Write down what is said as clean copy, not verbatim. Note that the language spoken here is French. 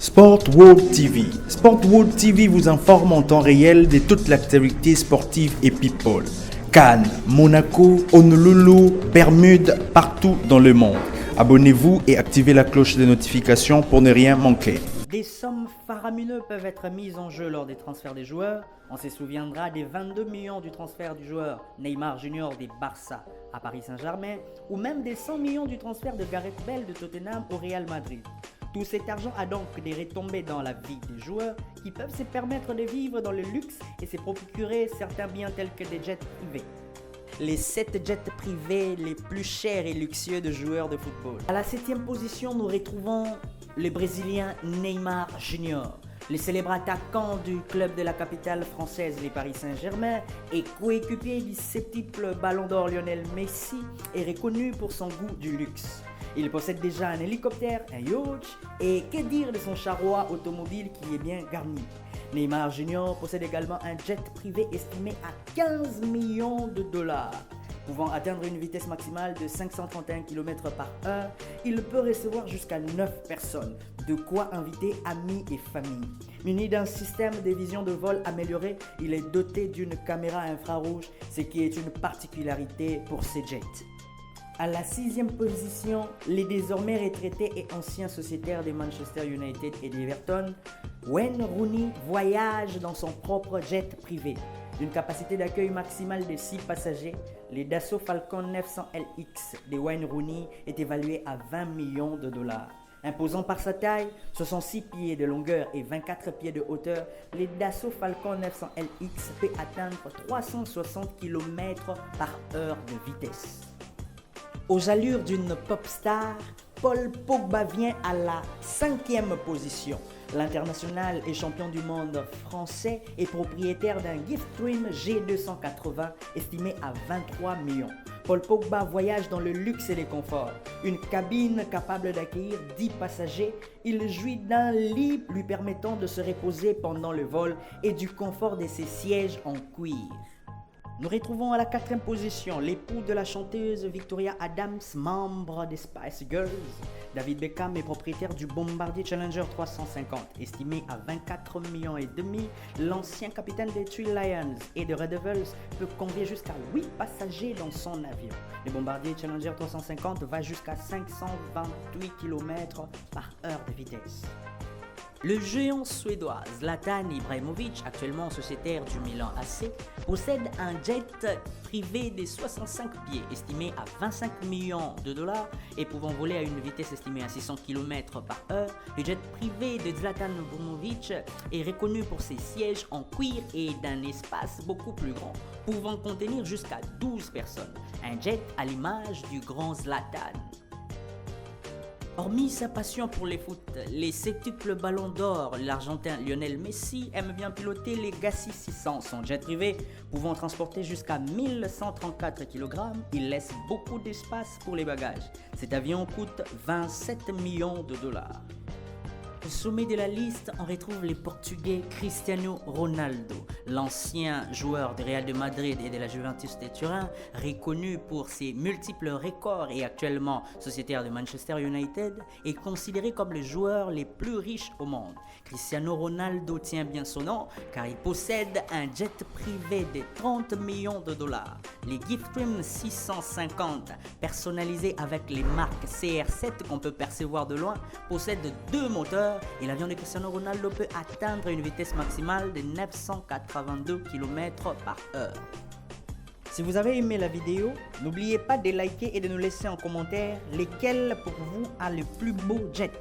Sport World TV. Sport World TV vous informe en temps réel de toute l'actualité sportive et people. Cannes, Monaco, Honolulu, Bermudes, partout dans le monde. Abonnez-vous et activez la cloche de notification pour ne rien manquer. Des sommes faramineuses peuvent être mises en jeu lors des transferts des joueurs. On se souviendra des 22 millions du transfert du joueur Neymar Junior des Barça à Paris Saint-Germain ou même des 100 millions du transfert de Gareth Bale de Tottenham au Real Madrid. Tout cet argent a donc des retombées dans la vie des joueurs qui peuvent se permettre de vivre dans le luxe et se procurer certains biens tels que des jets privés. Les 7 jets privés les plus chers et luxueux de joueurs de football. À la 7e position, nous retrouvons le Brésilien Neymar Junior. Le célèbre attaquant du club de la capitale française, les Paris Saint-Germain, et coéquipier du septuple Ballon d'Or Lionel Messi, est reconnu pour son goût du luxe. Il possède déjà un hélicoptère, un yacht, et que dire de son charroi automobile qui est bien garni. Neymar Junior possède également un jet privé estimé à 15 millions de dollars. Pouvant atteindre une vitesse maximale de 531 km/h, il peut recevoir jusqu'à 9 personnes, de quoi inviter amis et famille. Muni d'un système de vision de vol amélioré, il est doté d'une caméra infrarouge, ce qui est une particularité pour ces jets. À la 6e position, les désormais retraités et anciens sociétaires de Manchester United et d'Everton, Wayne Rooney voyage dans son propre jet privé. D'une capacité d'accueil maximale de 6 passagers, les Dassault Falcon 900 LX de Wayne Rooney est évalué à 20 millions de dollars. Imposant par sa taille, 66 pieds de longueur et 24 pieds de hauteur, les Dassault Falcon 900 LX peut atteindre 360 km/h de vitesse. Aux allures d'une pop star, Paul Pogba vient à la 5e position. L'international et champion du monde français est propriétaire d'un Gulfstream G280 estimé à 23 millions. Paul Pogba voyage dans le luxe et le confort. Une cabine capable d'accueillir 10 passagers. Il jouit d'un lit lui permettant de se reposer pendant le vol et du confort de ses sièges en cuir. Nous retrouvons à la 4e position l'époux de la chanteuse Victoria Adams, membre des Spice Girls. David Beckham est propriétaire du Bombardier Challenger 350, estimé à 24 millions et demi. L'ancien capitaine des Three Lions et de Red Devils peut convier jusqu'à 8 passagers dans son avion. Le Bombardier Challenger 350 va jusqu'à 528 km/h de vitesse. Le géant suédois Zlatan Ibrahimovic, actuellement sociétaire du Milan AC, possède un jet privé de 65 pieds estimé à 25 millions de dollars et pouvant voler à une vitesse estimée à 600 km/h. Le jet privé de Zlatan Ibrahimovic est reconnu pour ses sièges en cuir et d'un espace beaucoup plus grand, pouvant contenir jusqu'à 12 personnes. Un jet à l'image du grand Zlatan. Hormis sa passion pour les foot, les septuples ballons d'or, l'Argentin Lionel Messi aime bien piloter les Gassi 600, son jet privé pouvant transporter jusqu'à 1134 kg. Il laisse beaucoup d'espace pour les bagages. Cet avion coûte 27 millions de dollars. Au sommet de la liste, on retrouve les Portugais Cristiano Ronaldo, l'ancien joueur du Real de Madrid et de la Juventus de Turin, reconnu pour ses multiples records et actuellement sociétaire de Manchester United, est considéré comme le joueur le plus riche au monde. Cristiano Ronaldo tient bien son nom car il possède un jet privé de 30 millions de dollars. Les Gulfstream 650, personnalisés avec les marques CR7 qu'on peut percevoir de loin, possèdent 2 moteurs et l'avion de Cristiano Ronaldo peut atteindre une vitesse maximale de 982 km/h. Si vous avez aimé la vidéo, n'oubliez pas de liker et de nous laisser en commentaire lequel pour vous a le plus beau jet.